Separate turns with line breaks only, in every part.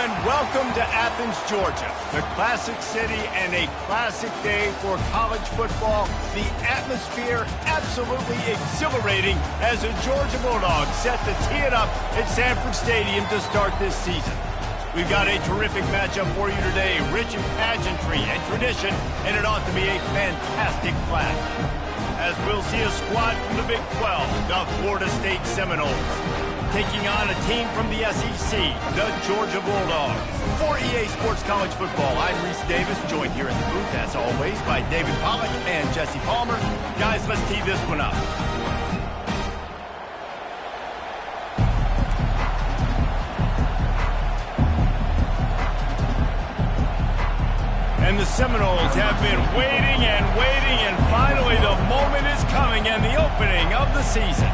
and welcome to Athens, Georgia, the classic city and a classic day for college football. The atmosphere absolutely exhilarating as the Georgia Bulldogs set to tee it up at Sanford Stadium to start this season. We've got a terrific matchup for you today, rich in pageantry and tradition, and it ought to be a fantastic clash. As we'll see a squad from the Big 12, the Florida State Seminoles, taking on a team from the SEC, the Georgia Bulldogs. For EA Sports College Football, I'm Reese Davis, joined here in the booth, as always, by David Pollack and Jesse Palmer. Guys, let's tee this one up. And the Seminoles have been waiting, and finally the moment is coming and the opening of the season.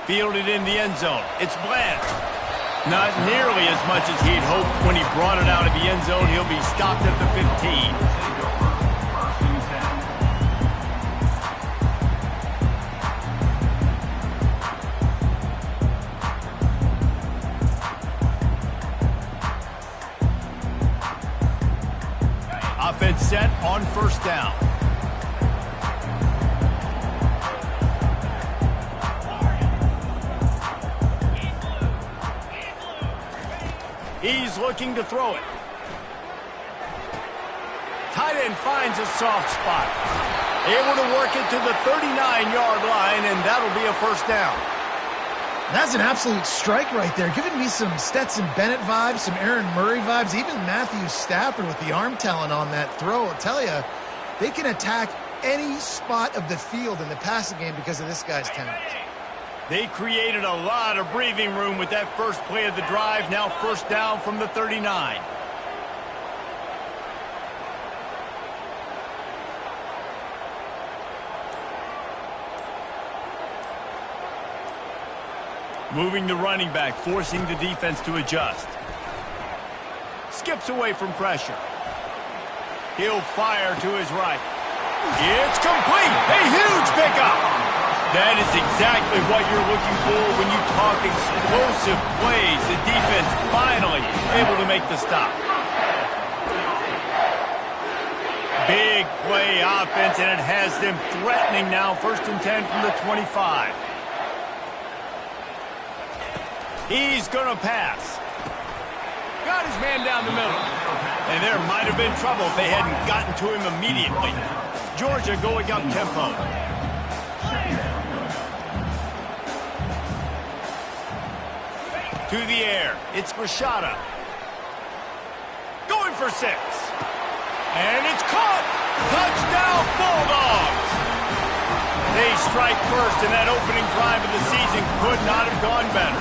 Fielded in the end zone. It's Bland. Not nearly as much as he'd hoped when he brought it out of the end zone. He'll be stopped at the 15. Offense set on first down. He's looking to throw it. Tight end finds a soft spot. Able to work it to the 39-yard line, and that'll be a first down.
That's an absolute strike right there, giving me some Stetson Bennett vibes, some Aaron Murray vibes, even Matthew Stafford with the arm talent on that throw. I'll tell you, they can attack any spot of the field in the passing game because of this guy's talent.
They created a lot of breathing room with that first play of the drive. Now first down from the 39. Moving the running back, forcing the defense to adjust. Skips away from pressure. He'll fire to his right. It's complete! A huge pickup! That is exactly what you're looking for when you talk explosive plays. The defense finally able to make the stop. Big play offense, and it has them threatening now. First and 10 from the 25. He's going to pass. Got his man down the middle. And there might have been trouble if they hadn't gotten to him immediately. Georgia going up tempo. To the air. It's Rashada. Going for 6. And it's caught. Touchdown Bulldogs. They strike first, and that opening drive of the season could not have gone better.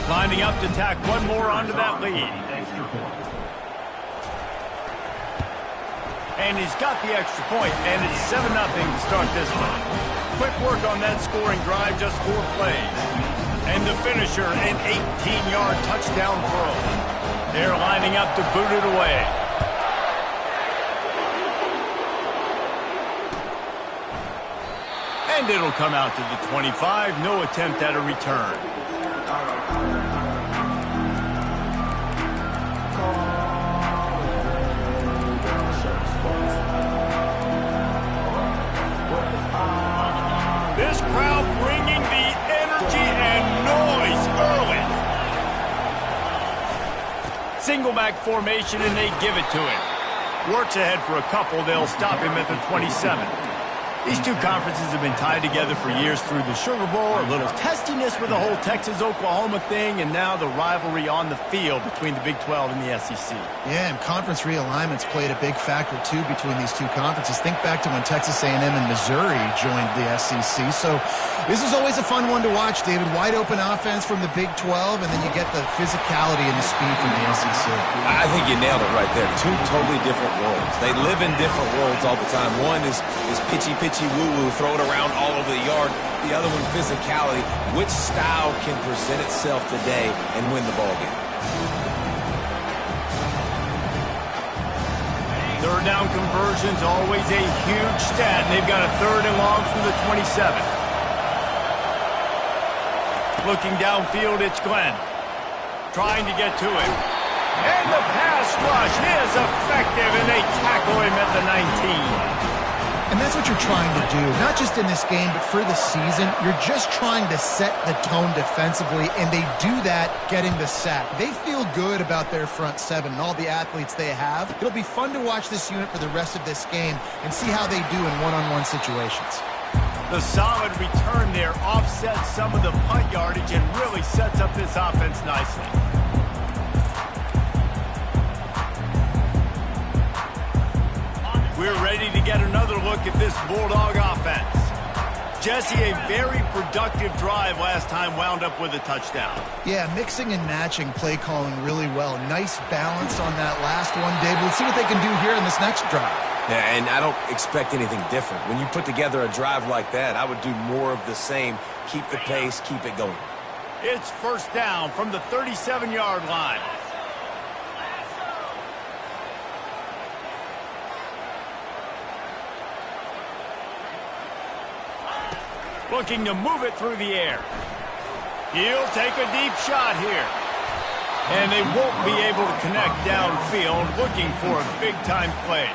Lining up to tack one more onto that lead. And he's got the extra point, and it's 7-0 to start this one. Quick work on that scoring drive, just 4 plays. And the finisher, an 18-yard touchdown throw. They're lining up to boot it away. And it'll come out to the 25. No attempt at a return. This crowd bringing the energy and noise early. Single back formation, and they give it to him. Works ahead for a couple. They'll stop him at the 27. These two conferences have been tied together for years through the Sugar Bowl, a little testiness with the whole Texas-Oklahoma thing, and now the rivalry on the field between the Big 12 and the SEC.
Yeah, and conference realignments played a big factor, too, between these two conferences. Think back to when Texas A&M and Missouri joined the SEC. So this is always a fun one to watch, David. Wide-open offense from the Big 12, and then you get the physicality and the speed from the SEC.
I think you nailed it right there. Two totally different worlds. They live in different worlds all the time. One is pitchy, glitchy woo-woo, throw it around all over the yard. The other one, physicality. Which style can present itself today and win the ball game?
Third down conversions, always a huge stat. And they've got a 3rd and long from the 27. Looking downfield, it's Glenn. Trying to get to him. And the pass rush is effective, and they tackle him at the 19.
And that's what you're trying to do, not just in this game, but for the season. You're just trying to set the tone defensively, and they do that getting the sack. They feel good about their front seven and all the athletes they have. It'll be fun to watch this unit for the rest of this game and see how they do in one-on-one situations.
The solid return there offsets some of the punt yardage and really sets up this offense nicely. We're ready to get another look at this Bulldog offense. Jesse, a very productive drive last time wound up with a touchdown.
Yeah, mixing and matching play calling really well. Nice balance on that last one, Dave. Let's see what they can do here in this next drive.
Yeah, and I don't expect anything different. When you put together a drive like that, I would do more of the same. Keep the pace, keep it going.
It's first down from the 37-yard line. Looking to move it through the air. He'll take a deep shot here. And they won't be able to connect downfield, looking for a big-time play.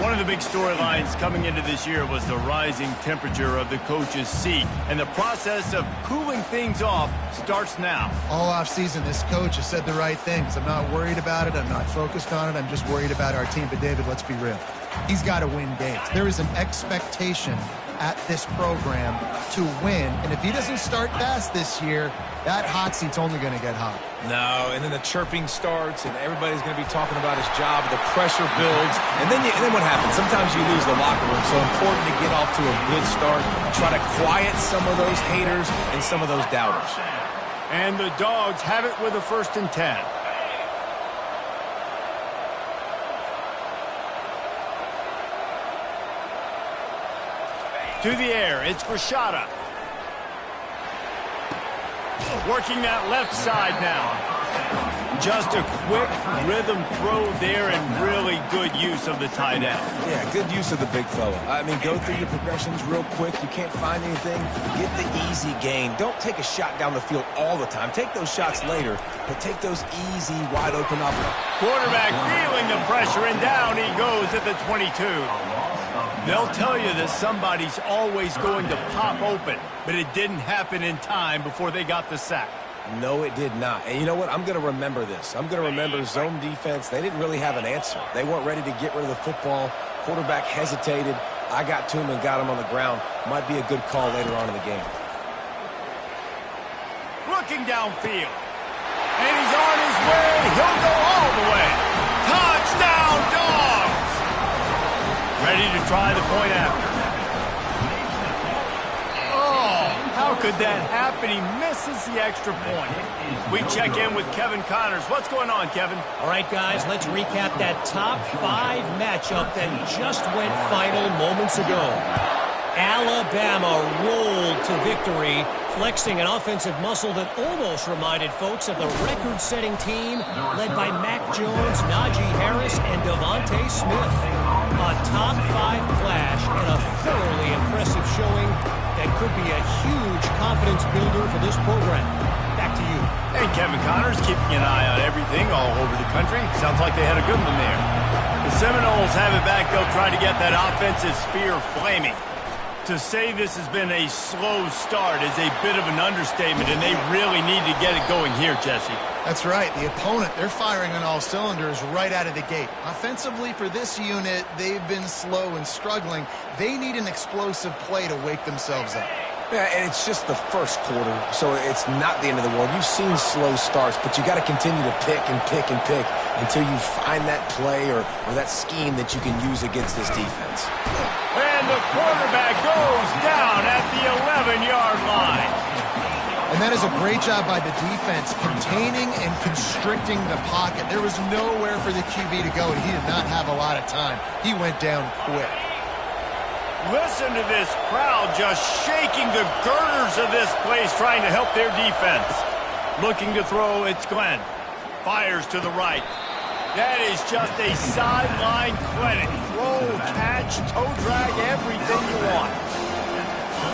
One of the big storylines coming into this year was the rising temperature of the coach's seat. And the process of cooling things off starts now.
All offseason, this coach has said the right things. I'm not worried about it. I'm not focused on it. I'm just worried about our team. But, David, let's be real. He's got to win games. There is an expectation at this program to win. And if he doesn't start fast this year, that hot seat's only going to get hot.
No, and then the chirping starts, and everybody's going to be talking about his job. The pressure builds, and then what happens? Sometimes you lose the locker room, so important to get off to a good start. Try to quiet some of those haters and some of those doubters.
And the Dogs have it with a 1st and 10. To the air, it's Rashada. Working that left side now. Just a quick rhythm throw there and really good use of the tight end.
Yeah, good use of the big fella. I mean, go through your progressions real quick. You can't find anything. Get the easy gain. Don't take a shot down the field all the time. Take those shots later, but take those easy, wide open opportunities.
Quarterback feeling the pressure, and down he goes at the 22. They'll tell you that somebody's always going to pop open, but it didn't happen in time before they got the sack.
No, it did not. And you know what? I'm going to remember this. I'm going to remember zone defense. They didn't really have an answer. They weren't ready to get rid of the football. Quarterback hesitated. I got to him and got him on the ground. Might be a good call later on in the game.
Looking downfield. And he's on his way. He'll go all the way. Touchdown, Dogs! Ready to try the point after. Oh, how could that happen? He misses the extra point. We check in with Kevin Connors. What's going on, Kevin?
All right, guys, let's recap that top 5 matchup that just went final moments ago. Alabama rolled to victory, flexing an offensive muscle that almost reminded folks of the record-setting team led by Mac Jones, Najee Harris, and Devontae Smith. A top 5 clash and a thoroughly impressive showing that could be a huge confidence builder for this program. Back to you.
Hey, Kevin Connors, keeping an eye on everything all over the country. Sounds like they had a good one there. The Seminoles have it back. They'll try to get that offensive spear flaming. To say this has been a slow start is a bit of an understatement, and they really need to get it going here, Jesse.
That's right. The opponent, they're firing on all cylinders right out of the gate. Offensively, for this unit, they've been slow and struggling. They need an explosive play to wake themselves up.
Yeah, and it's just the first quarter, so it's not the end of the world. You've seen slow starts, but you got to continue to pick and pick and pick until you find that play or that scheme that you can use against this defense.
And the quarterback goes down at the 11-yard line.
And that is a great job by the defense, containing and constricting the pocket. There was nowhere for the QB to go, and he did not have a lot of time. He went down quick.
Listen to this crowd just shaking the girders of this place, trying to help their defense. Looking to throw, it's Glenn. Fires to the right. That is just a sideline clinic. Throw, catch, toe drag, everything you want.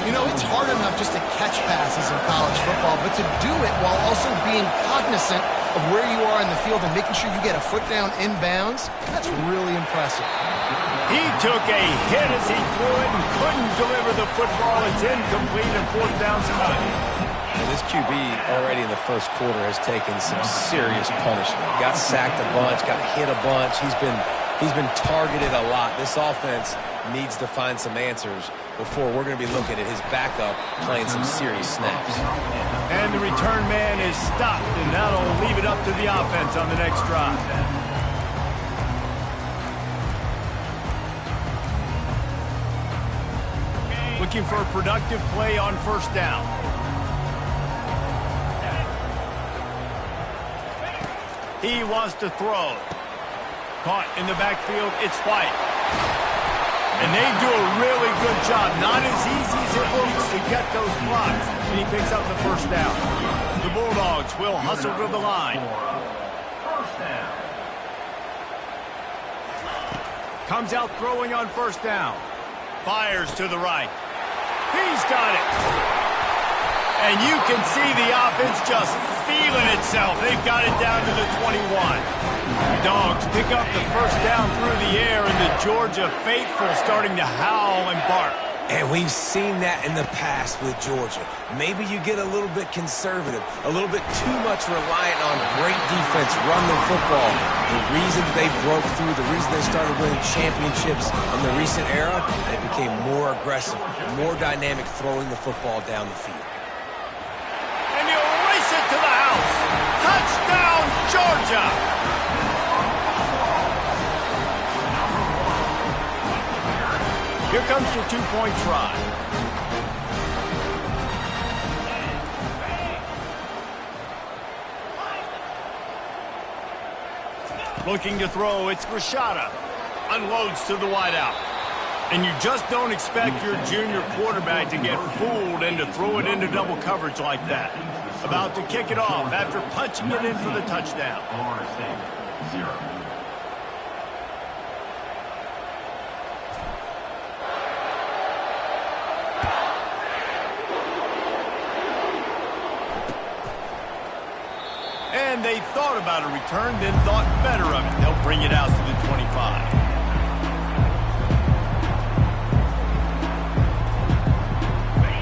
You know, it's hard enough just to catch passes in college football, but to do it while also being cognizant of where you are in the field and making sure you get a foot down inbounds, that's really impressive.
He took a hit as he threw it and couldn't deliver the football. It's incomplete and fourth down's coming.
This QB already in the first quarter has taken some serious punishment. Got sacked a bunch, got hit a bunch. He's been targeted a lot. This offense needs to find some answers before we're going to be looking at his backup playing some serious snaps.
And the return man is stopped, and that'll leave it up to the offense on the next drive. Looking for a productive play on first down. He wants to throw. Caught in the backfield, it's White. And they do a really good job. Not as easy as it looks to get those blocks. And he picks up the first down. The Bulldogs will hustle to the line. Comes out throwing on first down. Fires to the right. He's got it. And you can see the offense just feeling itself. They've got it down to the 21. The Dogs pick up the first down through the air, and the Georgia faithful starting to howl and bark.
And we've seen that in the past with Georgia. Maybe you get a little bit conservative, a little bit too much reliant on great defense, run the football. The reason they broke through, the reason they started winning championships in the recent era, they became more aggressive, more dynamic throwing the football down the field.
And he'll race it to the house. Touchdown, Georgia! Here comes the two-point try. Looking to throw, it's Rashada. Unloads to the wideout. And you just don't expect your junior quarterback to get fooled and to throw it into double coverage like that. About to kick it off after punching it in for the touchdown. And they thought about a return, then thought better of it. They'll bring it out to the 25.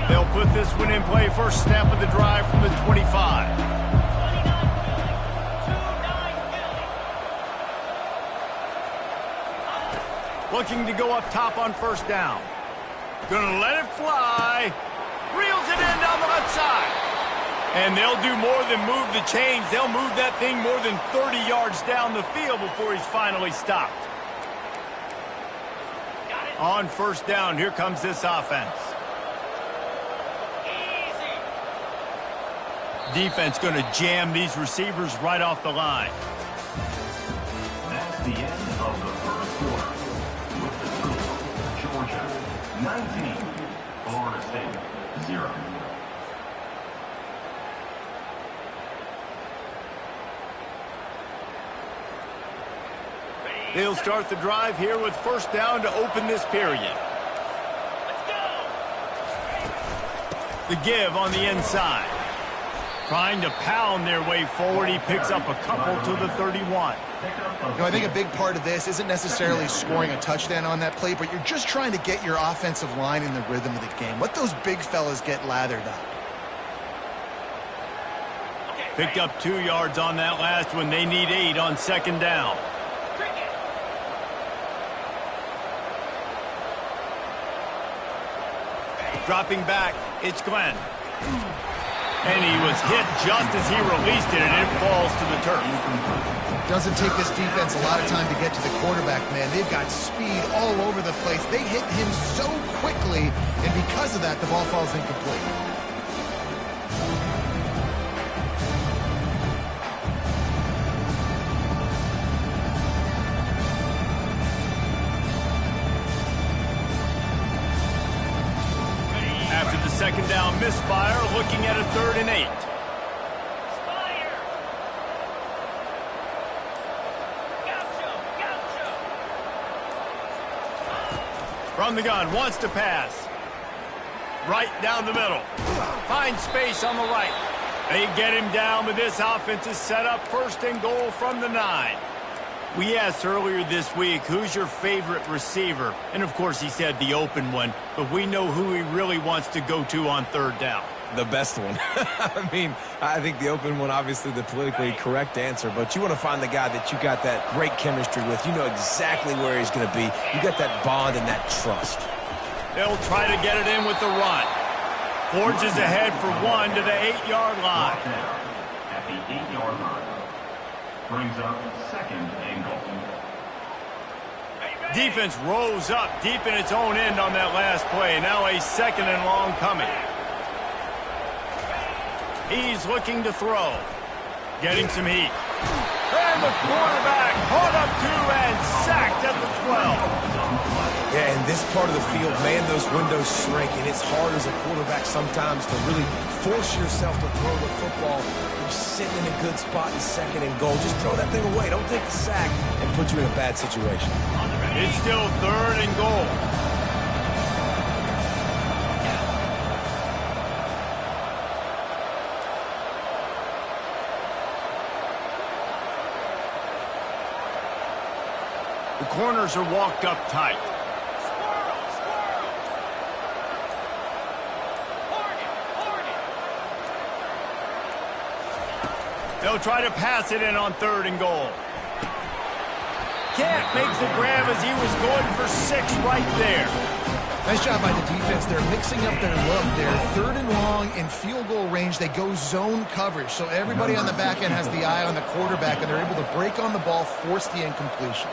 They'll put this one in play. First snap of the drive from the 25. Looking to go up top on first down. Gonna let it fly. Reels it in down the left side. And they'll do more than move the chains. They'll move that thing more than 30 yards down the field before he's finally stopped. On first down, here comes this offense. Defense going to jam these receivers right off the line.
That's the end of the first quarter. With the score, Georgia 19, Florida State 0.
They'll start the drive here with first down to open this period. Let's go. The give on the inside. Trying to pound their way forward. He picks up a couple to the 31.
You know, I think a big part of this isn't necessarily scoring a touchdown on that play, but you're just trying to get your offensive line in the rhythm of the game. Let those big fellas get lathered up.
Picked up 2 yards on that last one. They need 8 on second down. Dropping back, it's Glenn. And he was hit just as he released it, and it falls to the turf.
Doesn't take this defense a lot of time to get to the quarterback, man. They've got speed all over the place. They hit him so quickly, and because of that, the ball falls incomplete.
misfire, looking at a 3rd and 8. From the gun, wants to pass. Right down the middle. Finds space on the right. They get him down, but this offense is set up 1st and goal from the 9. We asked earlier this week, who's your favorite receiver? And, of course, he said the open one, but we know who he really wants to go to on 3rd down.
The best one. I mean, I think the open one, obviously the politically correct answer, but you want to find the guy that you got that great chemistry with. You know exactly where he's going to be. You got that bond and that trust.
They'll try to get it in with the run. Forges ahead for 1 to the 8-yard line.
At the 8-yard line. Brings up 2nd and goal.
Defense rose up deep in its own end on that last play. Now a 2nd and long coming. He's looking to throw. Getting some heat. And the quarterback caught up to and sacked at the 12.
Yeah, in this part of the field, man, those windows shrink, and it's hard as a quarterback sometimes to really force yourself to throw the football. You're sitting in a good spot in 2nd and goal. Just throw that thing away. Don't take the sack and put you in a bad situation.
It's still 3rd and goal. The corners are walked up tight. They'll try to pass it in on 3rd and goal. Can't make the grab as he was going for 6 right there.
Nice job by the defense. They're mixing up their look. They're 3rd and long in field goal range. They go zone coverage. So everybody on the back end has the eye on the quarterback, and they're able to break on the ball, force the incompletion.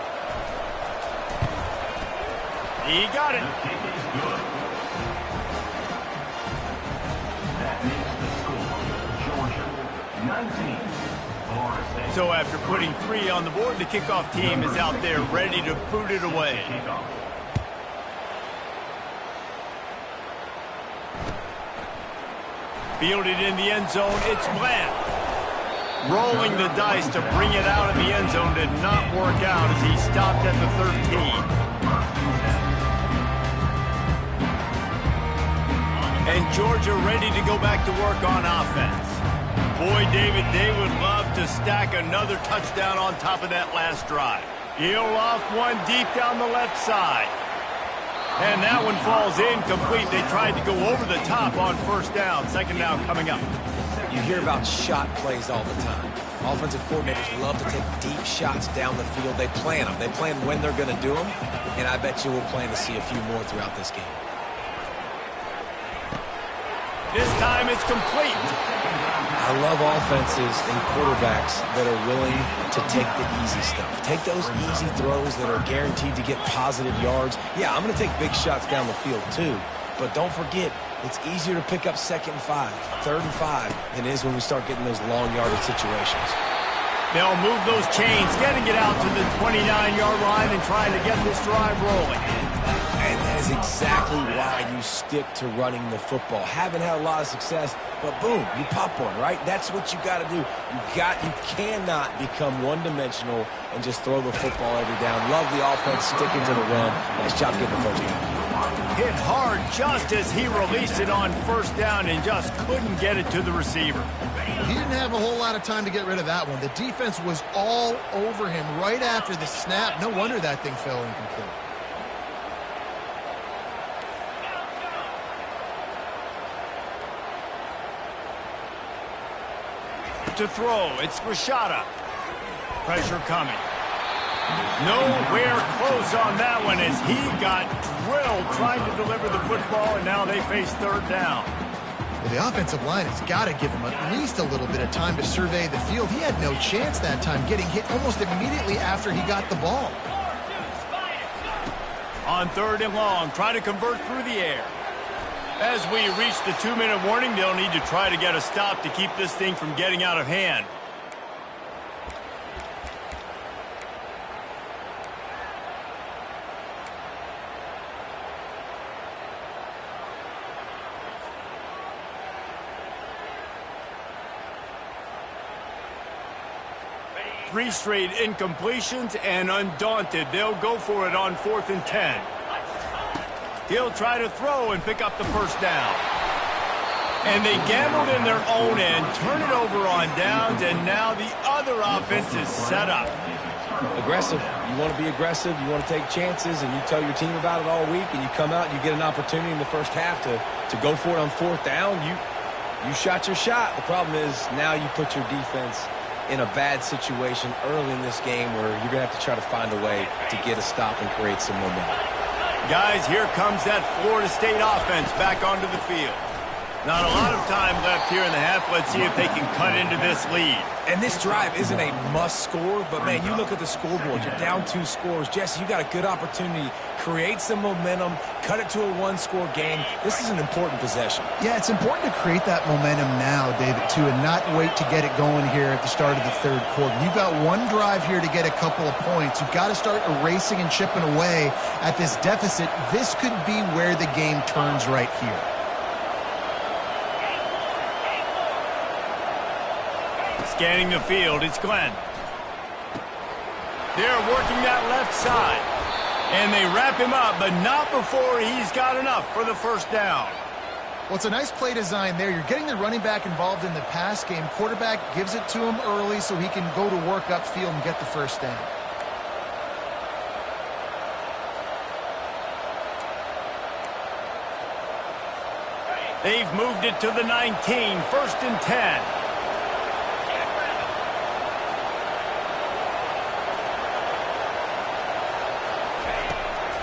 He got it.
The kick is good. That makes the score. Georgia, 19. Florida State.
So after putting 3 on the board, the kickoff team is out there ready to boot it away.
Kickoff.
Fielded in the end zone, it's Bland. Rolling the dice to bring it out of the end zone did not work out as he stopped at the 13. And Georgia ready to go back to work on offense. Boy, David, they would love to stack another touchdown on top of that last drive. He'll off one deep down the left side. And that one falls incomplete. They tried to go over the top on 1st down. 2nd down coming up.
You hear about shot plays all the time. Offensive coordinators love to take deep shots down the field. They plan them. They plan when they're going to do them. And I bet you we'll plan to see a few more throughout this game.
This time it's complete.
I love offenses and quarterbacks that are willing to take the easy stuff. Take those easy throws that are guaranteed to get positive yards. Yeah, I'm going to take big shots down the field too. But don't forget, it's easier to pick up 2nd and 5, 3rd and 5 than it is when we start getting those long yardage situations.
They'll move those chains, getting it out to the 29-yard line and trying to get this drive rolling.
And that is exactly why you stick to running the football. Haven't had a lot of success, but boom, you pop one, right? That's what you got to do. You cannot become one-dimensional and just throw the football every down. Love the offense, sticking to the run. Nice job getting the 1st down.
Hit hard just as he released it on 1st down and just couldn't get it to the receiver.
He didn't have a whole lot of time to get rid of that one. The defense was all over him right after the snap. No wonder that thing fell incomplete.
To throw, it's Rashada. Pressure coming. Nowhere close on that one as he got drilled trying to deliver the football, and now they face 3rd down.
Well, the offensive line has got to give him at least a little bit of time to survey the field. He had no chance that time, getting hit almost immediately after he got the ball.
On 3rd and long, trying to convert through the air. As we reach the 2-minute warning, they'll need to try to get a stop to keep this thing from getting out of hand. 3 straight incompletions, and undaunted, they'll go for it on 4th and 10. He'll try to throw and pick up the first down. And they gambled in their own end, turn it over on downs, and now the other offense is set up.
Aggressive. You want to be aggressive. You want to take chances, and you tell your team about it all week, and you come out and you get an opportunity in the first half to go for it on 4th down. You shot your shot. The problem is now you put your defense in a bad situation early in this game where you're going to have to try to find a way to get a stop and create some momentum.
Guys, here comes that Florida State offense back onto the field. Not a lot of time left here in the half. Let's see if they can cut into this lead.
And this drive isn't a must score, but, man, you look at the scoreboard. You're down 2 scores. Jesse, you got a good opportunity. Create some momentum. Cut it to a 1-score game. This is an important possession.
Yeah, it's important to create that momentum now, David, too, and not wait to get it going here at the start of the 3rd quarter. You've got one drive here to get a couple of points. You've got to start erasing and chipping away at this deficit. This could be where the game turns right here.
Scanning the field, it's Glenn. They're working that left side. And they wrap him up, but not before he's got enough for the first down.
Well, it's a nice play design there. You're getting the running back involved in the pass game. Quarterback gives it to him early so he can go to work upfield and get the first down.
They've moved it to the 19, 1st and 10.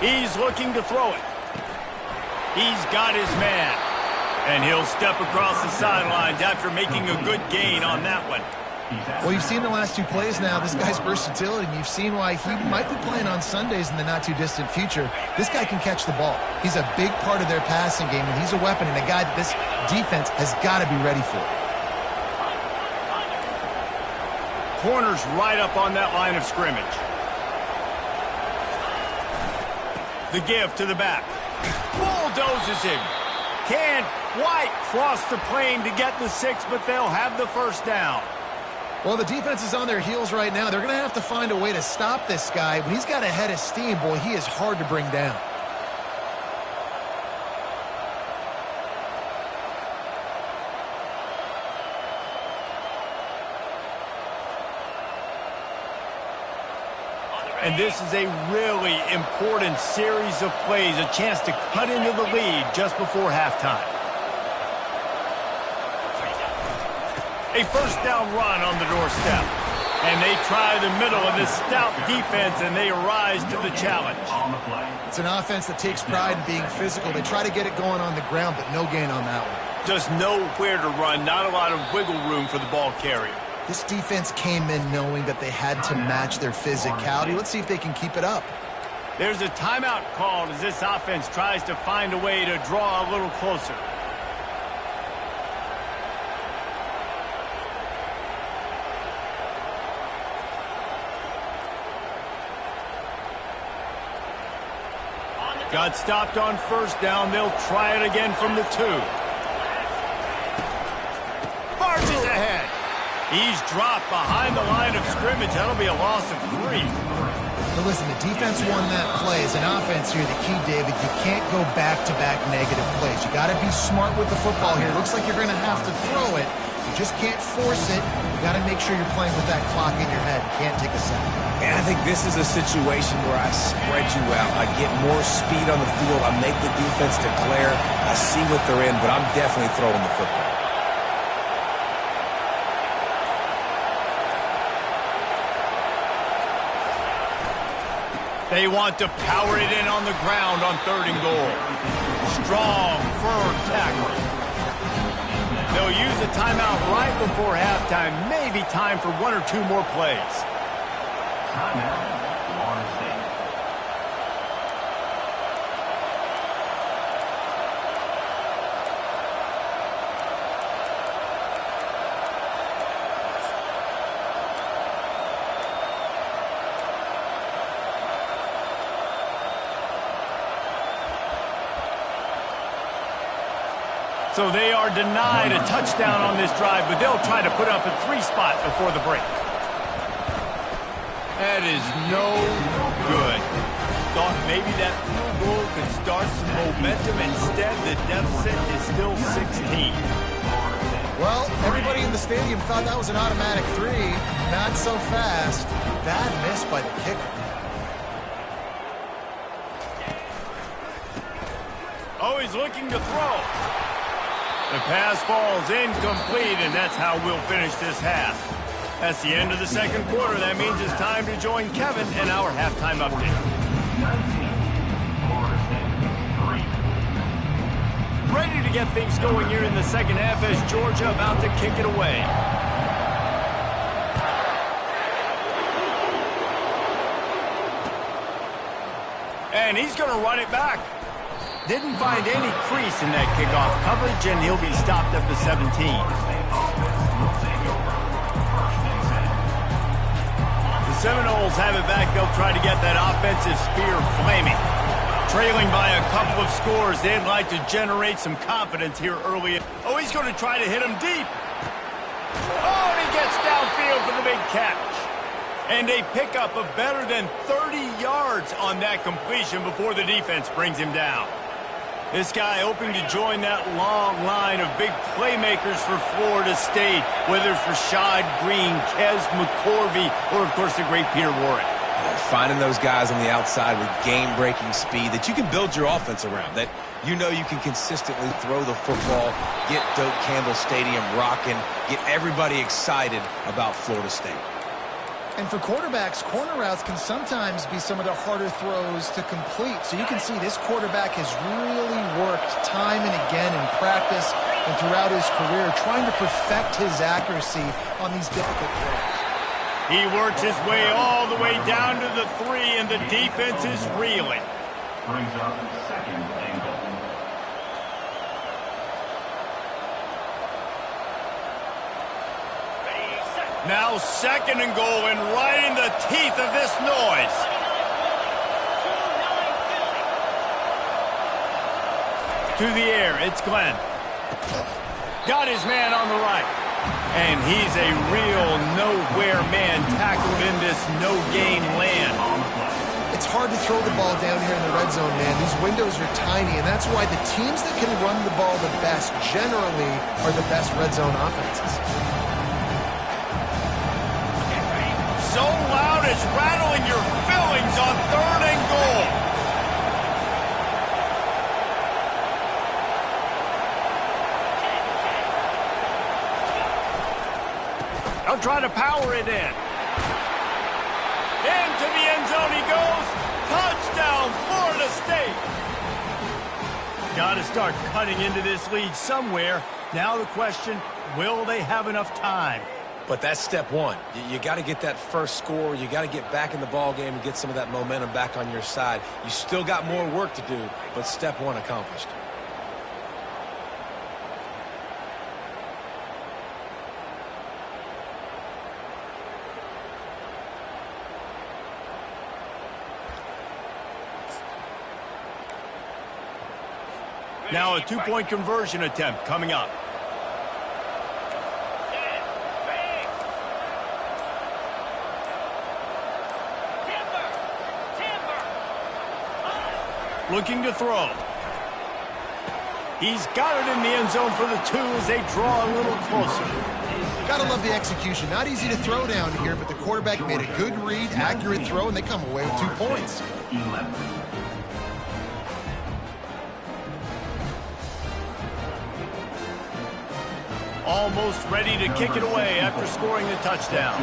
He's looking to throw it. He's got his man. And he'll step across the sidelines after making a good gain on that one.
Well, you've seen the last 2 plays now. This guy's versatility, and you've seen why he might be playing on Sundays in the not-too-distant future. This guy can catch the ball. He's a big part of their passing game, and he's a weapon and a guy that this defense has got to be ready for.
Corner's right up on that line of scrimmage. The give to the back. Bulldozes him. Can't quite cross the plane to get the 6, but they'll have the first down.
Well, the defense is on their heels right now. They're going to have to find a way to stop this guy. When he's got a head of steam, boy, he is hard to bring down.
And this is a really important series of plays, a chance to cut into the lead just before halftime. A first down run on the doorstep. And they try the middle of this stout defense, and they rise to the challenge.
It's an offense that takes pride in being physical. They try to get it going on the ground, but no gain on that one.
Just nowhere to run, not a lot of wiggle room for the ball carrier.
This defense came in knowing that they had to match their physicality. Let's see if they can keep it up.
There's a timeout called as this offense tries to find a way to draw a little closer. Got stopped on first down. They'll try it again from the 2. Barges ahead. He's dropped behind the line of scrimmage. That'll be a loss of 3.
But listen, the defense won that play. As an offense here, the key, David, you can't go back-to-back negative plays. You got to be smart with the football here. It looks like you're going to have to throw it. You just can't force it. You got to make sure you're playing with that clock in your head. You can't take a sack.
And I think this is a situation where I spread you out. I get more speed on the field. I make the defense declare. I see what they're in, but I'm definitely throwing the football.
They want to power it in on the ground on 3rd and goal. Strong, firm tackle. They'll use a timeout right before halftime. Maybe time for 1 or 2 more plays.
Timeout, Florida State.
So they are denied a touchdown on this drive, but they'll try to put up a 3 spot before the break. That is no good. Thought maybe that field goal could start some momentum. Instead, the deficit is still 16.
Well, everybody in the stadium thought that was an automatic 3. Not so fast. Bad miss by the kicker.
Oh, he's looking to throw. The pass falls incomplete, and that's how we'll finish this half. That's the end of the second quarter. That means it's time to join Kevin in our halftime update.
19, Florida State 3.
Ready to get things going here in the second half as Georgia about to kick it away. And he's going to run it back. Didn't find any crease in that kickoff coverage, and he'll be stopped at the 17. The Seminoles have it back. They'll try to get that offensive spear flaming. Trailing by a couple of scores, they'd like to generate some confidence here early. Oh, he's going to try to hit him deep. Oh, and he gets downfield for the big catch. And a pickup of better than 30 yards on that completion before the defense brings him down. This guy hoping to join that long line of big playmakers for Florida State, whether it's Rashad Green, Kez McCorvey, or, of course, the great Peter Warrick.
Finding those guys on the outside with game-breaking speed that you can build your offense around, that you know you can consistently throw the football, get Doak Campbell Stadium rocking, get everybody excited about Florida State.
And for quarterbacks, corner routes can sometimes be some of the harder throws to complete. So you can see this quarterback has really worked time and again in practice and throughout his career trying to perfect his accuracy on these difficult throws.
He works his way all the way down to the 3, and the defense is reeling.
Brings up second and goal.
Now second and goal, and right in the teeth of this noise. To the air, it's Glenn. Got his man on the right. And he's a real nowhere man tackled in this no-gain land.
It's hard to throw the ball down here in the red zone, man. These windows are tiny, and that's why the teams that can run the ball the best generally are the best red zone offenses.
So loud it's rattling your fillings on third and goal. They'll try to power it in. Into the end zone he goes. Touchdown, Florida State. Got to start cutting into this lead somewhere. Now the question, will they have enough time?
But that's step one. You got to get that first score. You got to get back in the ball game and get some of that momentum back on your side. You still got more work to do, but step one accomplished.
Now a two-point conversion attempt coming up. Looking to throw. He's got it in the end zone for the 2 as they draw a little closer.
Gotta love the execution. Not easy to throw down here, but the quarterback made a good read, accurate throw, and they come away with 2 points.
11.
Almost ready to kick it away after scoring the touchdown.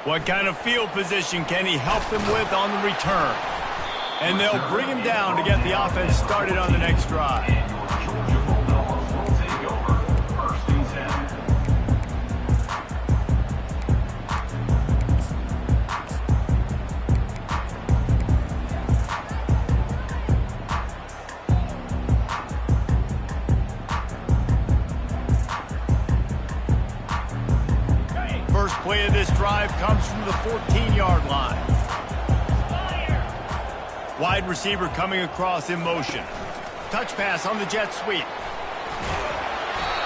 What kind of field position can he help them with on the return? And they'll bring him down to get the offense started on the next drive.
Georgia Bulldogs will take over 1st and 10.
First play of this drive comes from the 14-yard line. Wide receiver coming across in motion. Touch pass on the jet sweep.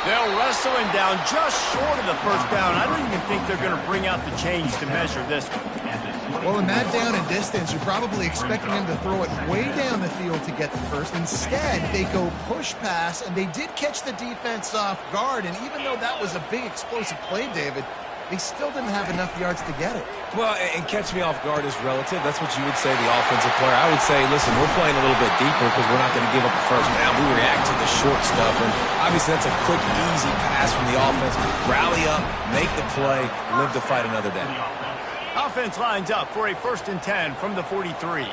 They'll wrestle him down just short of the first down. I don't even think they're going to bring out the change to measure this one.
Well, in that down and distance, you're probably expecting him to throw it way down the field to get the first. Instead, they go push pass, and they did catch the defense off guard. And even though that was a big explosive play, David, they still didn't have enough yards to get it.
Well, and catch me off guard is relative. That's what you would say, the offensive player. I would say, listen, we're playing a little bit deeper because we're not going to give up the first down. We react to the short stuff, and obviously that's a quick, easy pass from the offense. Rally up, make the play, live to fight another day.
Offense lines up for a 1st and 10 from the 43.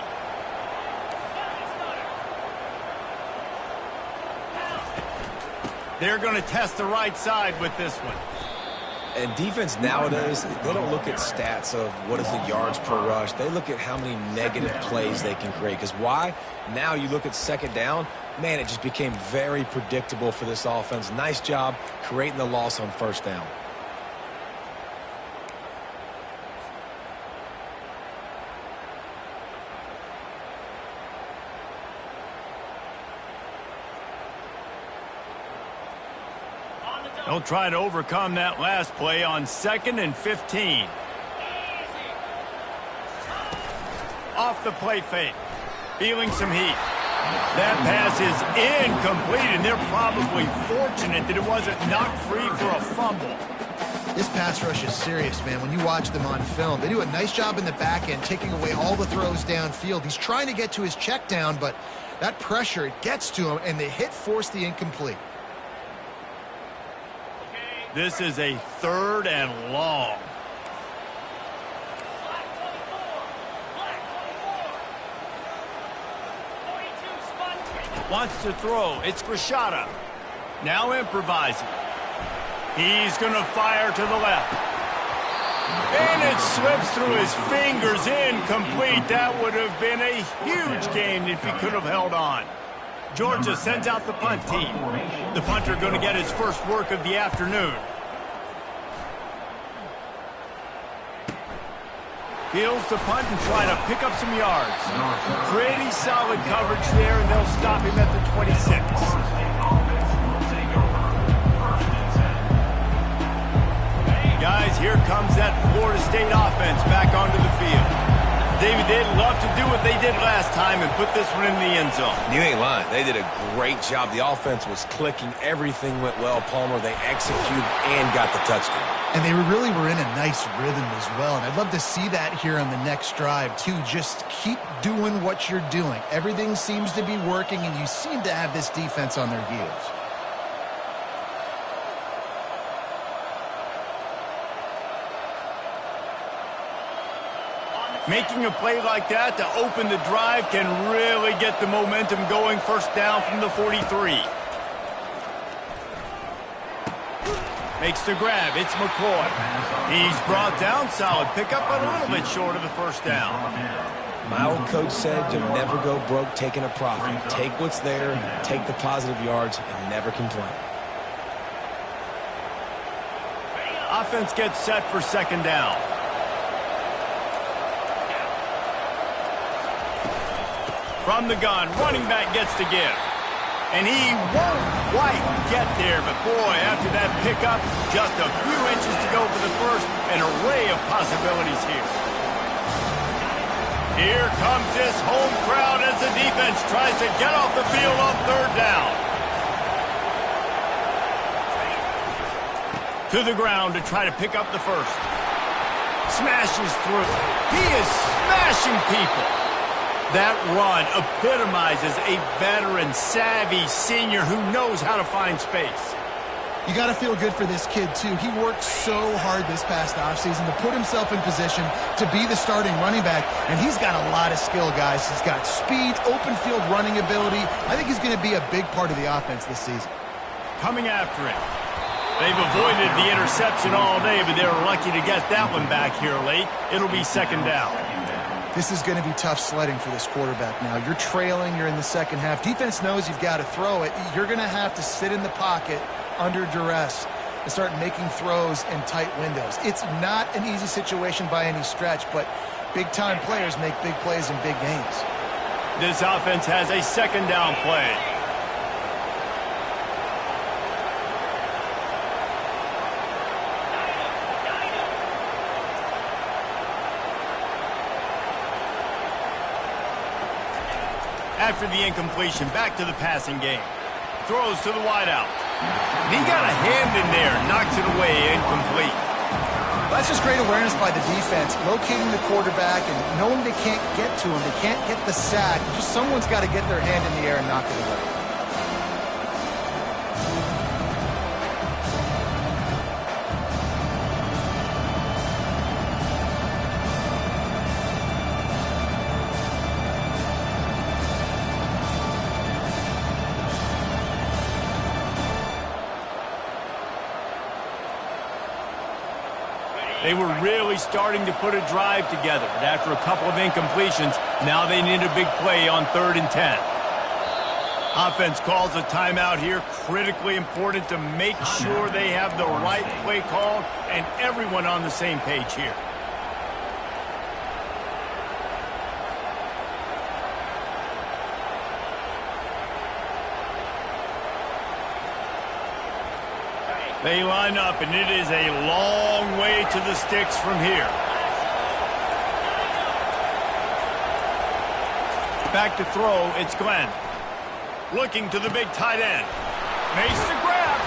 They're going to test the right side with this one.
And defense nowadays, they don't look at stats of what is the yards per rush. They look at how many negative plays they can create. Because why? Now you look at 2nd down, man, it just became very predictable for this offense. Nice job creating the loss on 1st down.
They'll try to overcome that last play on 2nd and 15. Off the play fake. Feeling some heat. That pass is incomplete, and they're probably fortunate that it wasn't knocked free for a fumble.
This pass rush is serious, man. When you watch them on film, they do a nice job in the back end, taking away all the throws downfield. He's trying to get to his check down, but that pressure, it gets to him, and the hit forced the incomplete.
This is a 3rd and long. Wants to throw. It's Grishada. Now improvising. He's going to fire to the left. And it slips through his fingers. Incomplete. That would have been a huge gain if he could have held on. Georgia sends out the punt team. The punter going to get his first work of the afternoon. Fields the punt and try to pick up some yards. Pretty solid coverage there, and they'll stop him at the 26. Guys, here comes that Florida State offense back onto the field. David, they'd love to do what they did last time and put this one in the end zone.
You ain't lying. They did a great job. The offense was clicking. Everything went well. Palmer, they executed and got the touchdown.
And they really were in a nice rhythm as well. And I'd love to see that here on the next drive, too. Just keep doing what you're doing. Everything seems to be working, and you seem to have this defense on their heels.
Making a play like that to open the drive can really get the momentum going. 1st down from the 43. Makes the grab. It's McCoy. He's brought down. Solid pickup, but a little bit short of the 1st down.
My old coach said you'll never go broke taking a profit. Take what's there, take the positive yards, and never complain.
Offense gets set for 2nd down. From the gun, running back gets to give. And he won't quite get there, but boy, after that pickup, just a few inches to go for the first. An array of possibilities here. Here comes this home crowd as the defense tries to get off the field on 3rd down. To the ground to try to pick up the first. Smashes through. He is smashing people. That run epitomizes a veteran, savvy senior who knows how to find space.
You got to feel good for this kid, too. He worked so hard this past offseason to put himself in position to be the starting running back, and he's got a lot of skill, guys. He's got speed, open field running ability. I think he's going to be a big part of the offense this season.
Coming after it. They've avoided the interception all day, but they were lucky to get that one back here late. It'll be 2nd down.
This is going to be tough sledding for this quarterback now. You're trailing. You're in the 2nd half. Defense knows you've got to throw it. You're going to have to sit in the pocket under duress and start making throws in tight windows. It's not an easy situation by any stretch, but big-time players make big plays in big games.
This offense has a second down play. After the incompletion, back to the passing game. Throws to the wideout. He got a hand in there, knocks it away, incomplete.
That's just great awareness by the defense, locating the quarterback and knowing they can't get to him. They can't get the sack. Just someone's got to get their hand in the air and knock it away.
They were really starting to put a drive together, but after a couple of incompletions, now they need a big play on 3rd and 10. Offense calls a timeout here, critically important to make sure they have the right play call and everyone on the same page here. They line up, and it is a long way to the sticks from here. Back to throw, it's Glenn. Looking to the big tight end. Makes the grab.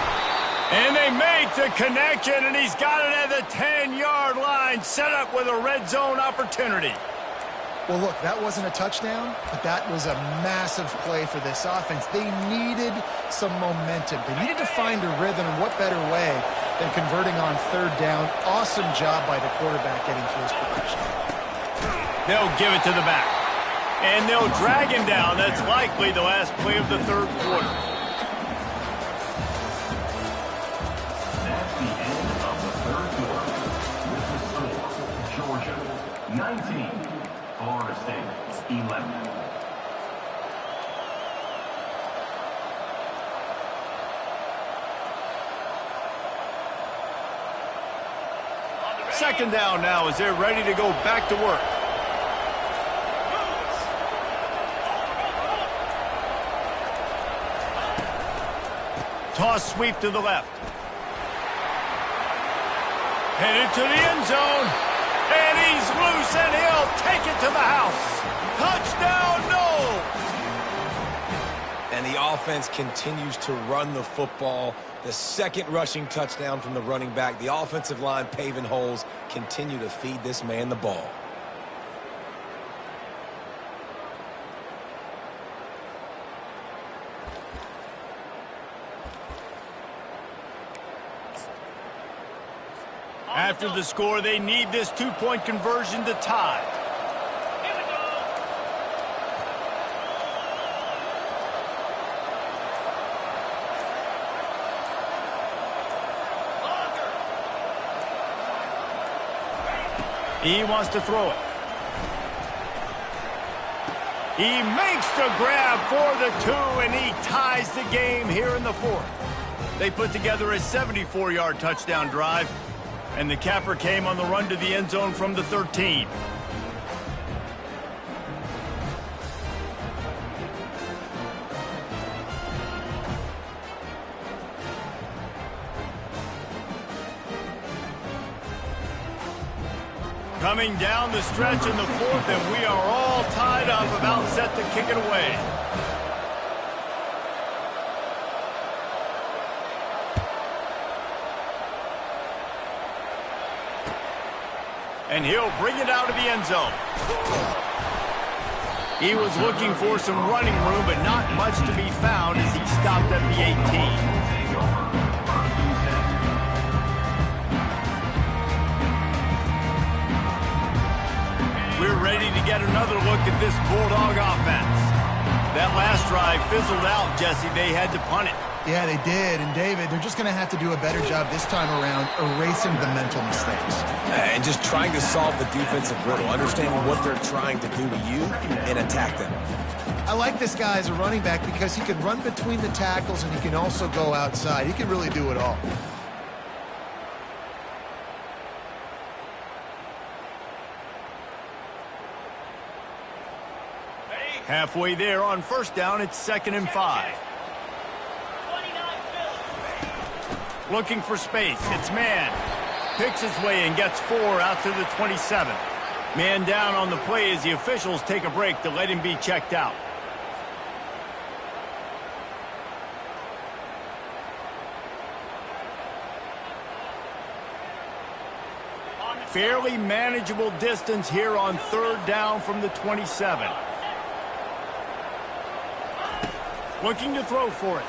And they make the connection, and he's got it at the 10-yard line, set up with a red zone opportunity.
Well, look, that wasn't a touchdown, but that was a massive play for this offense. They needed some momentum. They needed to find a rhythm, and what better way than converting on 3rd down. Awesome job by the quarterback getting to his position.
They'll give it to the back. And they'll drag him down. That's likely the last play of the 3rd quarter.
That's the end of the 3rd quarter. With the score, Georgia 19, Florida State 11.
Second down now as they're ready to go back to work. Toss sweep to the left. Headed to the end zone. And he's loose, and he'll take it to the house. Touchdown, no!
And the offense continues to run the football. The second rushing touchdown from the running back. The offensive line paving holes. Continue to feed this man the ball.
After the score, they need this two-point conversion to tie. He wants to throw it. He makes the grab for the 2, and he ties the game here in the 4th. They put together a 74-yard touchdown drive, and the capper came on the run to the end zone from the 13. Coming down the stretch in the 4th, and we are all tied up, about set to kick it away. And he'll bring it out of the end zone. He was looking for some running room, but not much to be found as he stopped at the 18. We're ready to get another look at this Bulldog offense. That last drive fizzled out, Jesse. They had to punt it.
Yeah, they did. And, David, they're just going to have to do a better job this time around erasing the mental mistakes.
And just trying to solve the defensive riddle, understanding what they're trying to do to you and attack them.
I like this guy as a running back because he can run between the tackles and he can also go outside. He can really do it all.
Halfway there on first down, it's 2nd and 5. Looking for space, it's man. Picks his way and gets 4 out to the 27. Man down on the play as the officials take a break to let him be checked out. Fairly manageable distance here on 3rd down from the 27. Looking to throw for it.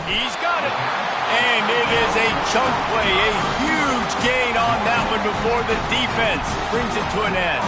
He's got it. And it is a chunk play, a huge gain on that one before the defense brings it to an end.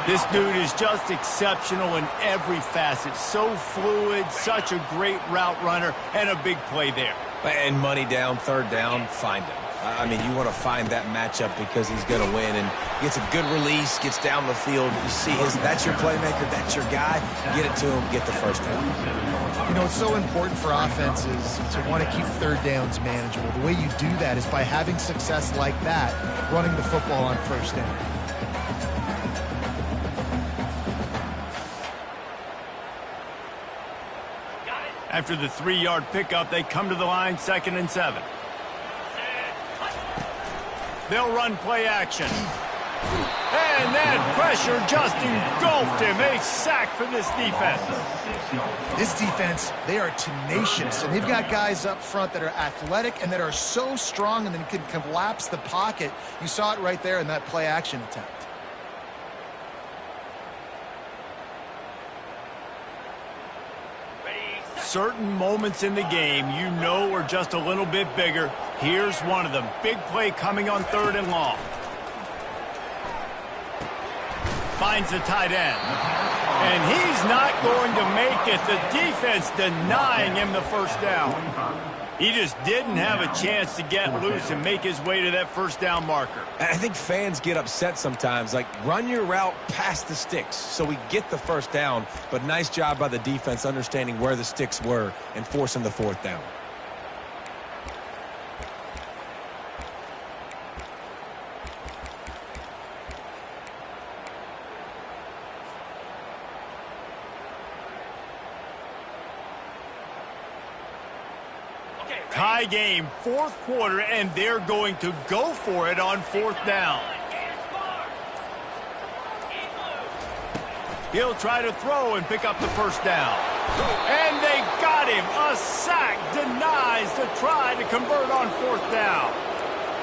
This dude is just exceptional in every facet. So fluid, such a great route runner, and a big play there.
And money down, 3rd down, find him. I mean, you want to find that matchup because he's going to win, and gets a good release, gets down the field. You see that's your playmaker, that's your guy. Get it to him, get the first down.
You know, it's so important for offenses to want to keep 3rd downs manageable. The way you do that is by having success like that, running the football on 1st down.
After the 3-yard pickup, they come to the line, 2nd and 7. They'll run play action. And that pressure just engulfed him. A sack for this defense.
This defense, they are tenacious, and they've got guys up front that are athletic and that are so strong and then can collapse the pocket. You saw it right there in that play action attempt.
Certain moments in the game you know are just a little bit bigger. Here's one of them. Big play coming on 3rd and long. Finds the tight end. And he's not going to make it. The defense denying him the first down. He just didn't have a chance to get loose and make his way to that 1st down marker.
I think fans get upset sometimes. Like, run your route past the sticks so we get the 1st down. But nice job by the defense understanding where the sticks were and forcing the 4th down.
Tie game, 4th quarter, and they're going to go for it on 4th down. He'll try to throw and pick up the 1st down. And they got him. A sack denies the try to convert on 4th down.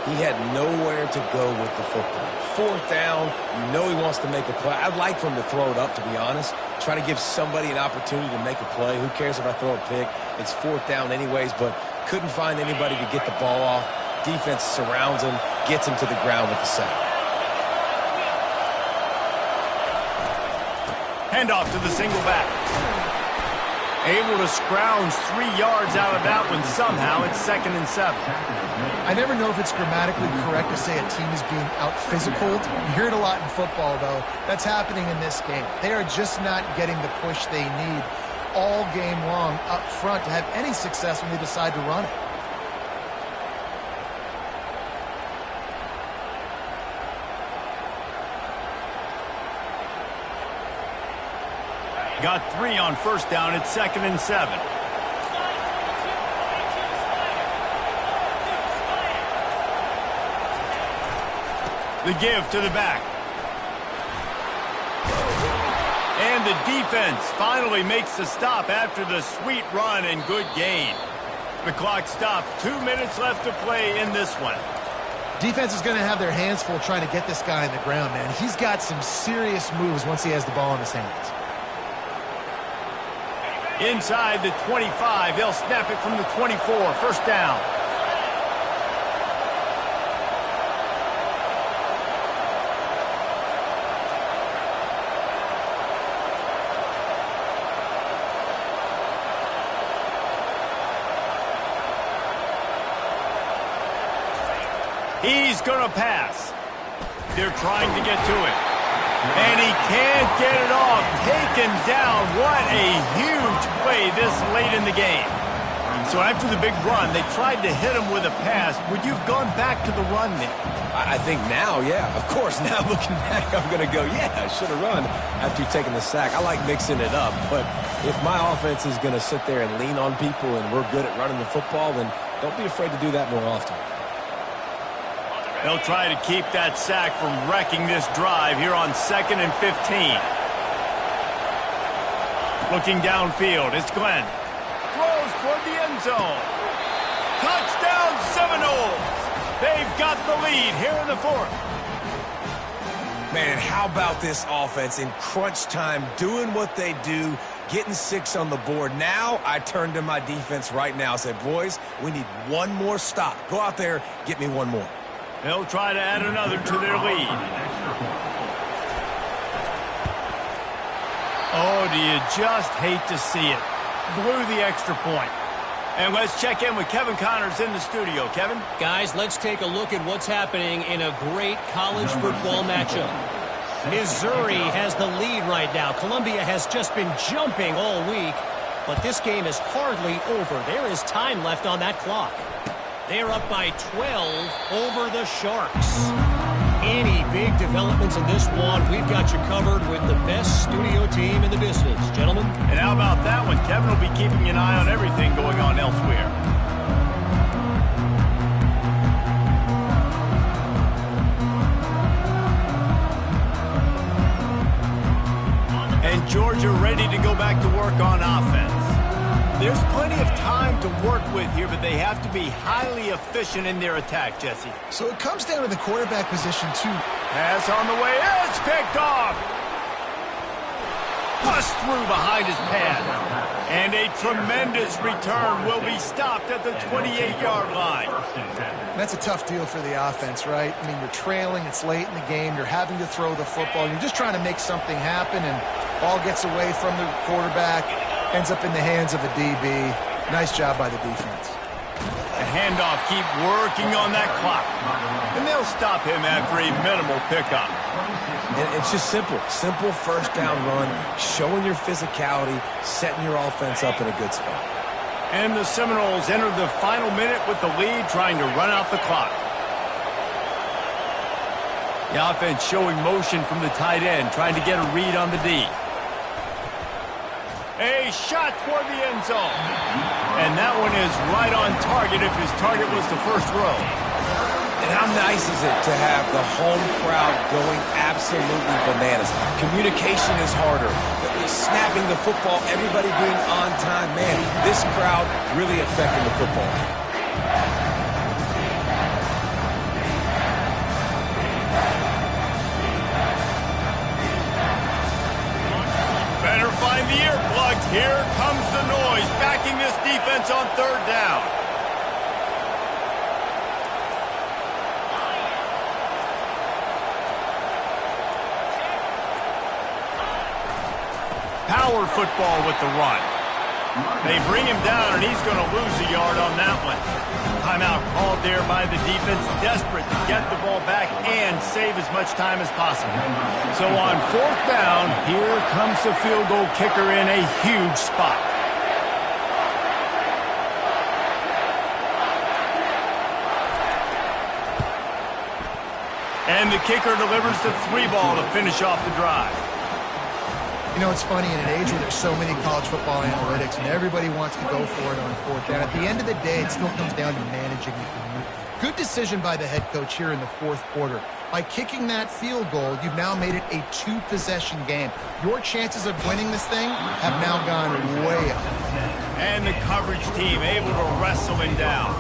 He had nowhere to go with the football. 4th down, you know he wants to make a play. I'd like for him to throw it up, to be honest. Try to give somebody an opportunity to make a play. Who cares if I throw a pick? It's 4th down anyways, but couldn't find anybody to get the ball off. Defense surrounds him, gets him to the ground with the sack.
Handoff to the single back. Able to scrounge 3 yards out of that one somehow. It's 2nd and 7.
I never know if it's grammatically correct to say a team is being out-physicaled. You hear it a lot in football, though. That's happening in this game. They are just not getting the push they need all game long up front to have any success when they decide to run it.
Got 3 on 1st down. It's 2nd and 7. The give to the back. And the defense finally makes the stop after the sweet run and good gain. The clock stops. 2 minutes left to play in this one.
Defense is going to have their hands full trying to get this guy on the ground, man. He's got some serious moves once he has the ball in his hands.
Inside the 25, they'll snap it from the 24. 1st down. He's going to pass. They're trying to get to it. And he can't get it off. Taken down. What a huge play this late in the game. So after the big run, they tried to hit him with a pass. Would you have gone back to the run there?
I think now, yeah. Of course, now looking back, I'm going to go, yeah, I should have run after taking the sack. I like mixing it up, but if my offense is going to sit there and lean on people and we're good at running the football, then don't be afraid to do that more often.
They'll try to keep that sack from wrecking this drive here on 2nd and 15. Looking downfield, it's Glenn. Throws toward the end zone. Touchdown Seminoles! They've got the lead here in the 4th.
Man, how about this offense in crunch time, doing what they do, getting 6 on the board. Now I turn to my defense right now and say, boys, we need one more stop. Go out there, get me one more.
They'll try to add another to their lead. Oh, do you just hate to see it? Blew the extra point. And let's check in with Kevin Connors in the studio. Kevin?
Guys, let's take a look at what's happening in a great college football matchup. Missouri has the lead right now. Columbia has just been jumping all week, but this game is hardly over. There is time left on that clock. They're up by 12 over the Sharks. Any big developments in this one, we've got you covered with the best studio team in the business. Gentlemen?
And how about that one? Kevin will be keeping an eye on everything going on elsewhere. And Georgia ready to go back to work on offense. There's plenty of time to work with here, but they have to be highly efficient in their attack, Jesse.
So it comes down to the quarterback position, too.
Pass on the way. It's picked off. Bust through behind his pad. And a tremendous return will be stopped at the 28-yard line.
That's a tough deal for the offense, right? I mean, you're trailing. It's late in the game. You're having to throw the football. You're just trying to make something happen, and ball gets away from the quarterback. Ends up in the hands of a DB. Nice job by the defense.
The handoff, keep working on that clock. And they'll stop him after a minimal pickup.
And it's just simple. Simple first down run, showing your physicality, setting your offense up in a good spot.
And the Seminoles enter the final minute with the lead, trying to run out the clock. The offense showing motion from the tight end, trying to get a read on the D. A shot toward the end zone. And that one is right on target if his target was the first row.
And how nice is it to have the home crowd going absolutely bananas? Communication is harder. Snapping the football, everybody being on time. Man, this crowd really affecting the football.
Better find the earplugs. Here comes the noise, backing this defense on 3rd down. Power football with the run. They bring him down, and he's going to lose a yard on that one. Timeout called there by the defense, desperate to get the ball back and save as much time as possible. So on 4th down, here comes the field goal kicker in a huge spot. And the kicker delivers the 3 ball to finish off the drive.
You know, it's funny, in an age where there's so many college football analytics and everybody wants to go for it on 4th down, at the end of the day, it still comes down to managing the game. Good decision by the head coach here in the 4th quarter. By kicking that field goal, you've now made it a 2-possession game. Your chances of winning this thing have now gone way up.
And the coverage team able to wrestle him down.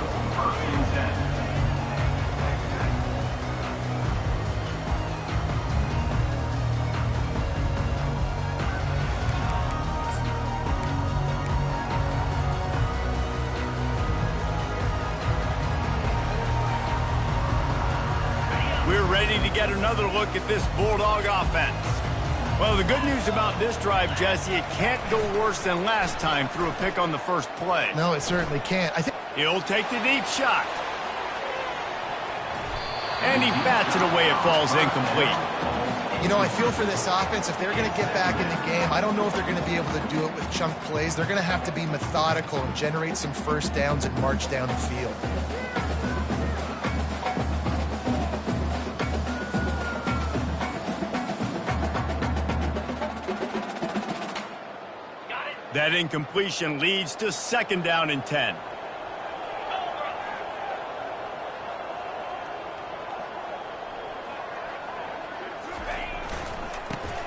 We're ready to get another look at this Bulldog offense. Well, the good news about this drive, Jesse, it can't go worse than last time through a pick on the first play.
No, it certainly can't. I think
he'll take the deep shot. And he bats it away. It falls incomplete.
You know, I feel for this offense, if they're going to get back in the game, I don't know if they're going to be able to do it with chunk plays. They're going to have to be methodical and generate some first downs and march down the field.
That incompletion leads to 2nd down and 10.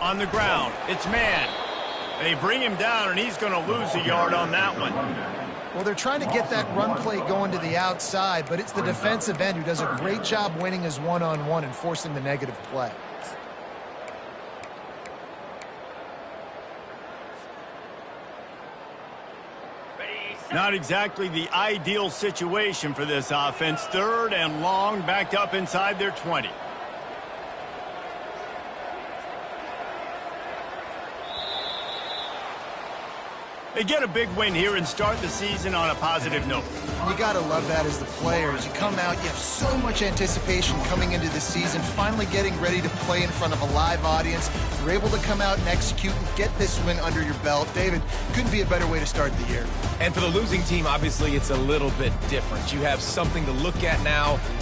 On the ground, it's man. They bring him down, and he's going to lose a yard on that one.
Well, they're trying to get that run play going to the outside, but it's the defensive end who does a great job winning his one-on-one and forcing the negative play.
Not exactly the ideal situation for this offense. 3rd and long, backed up inside their 20. They get a big win here and start the season on a positive note.
You got to love that as the players. You come out, you have so much anticipation coming into the season, finally getting ready to play in front of a live audience. You're able to come out and execute and get this win under your belt. David, couldn't be a better way to start the year.
And for the losing team, obviously, it's a little bit different. You have something to look at now.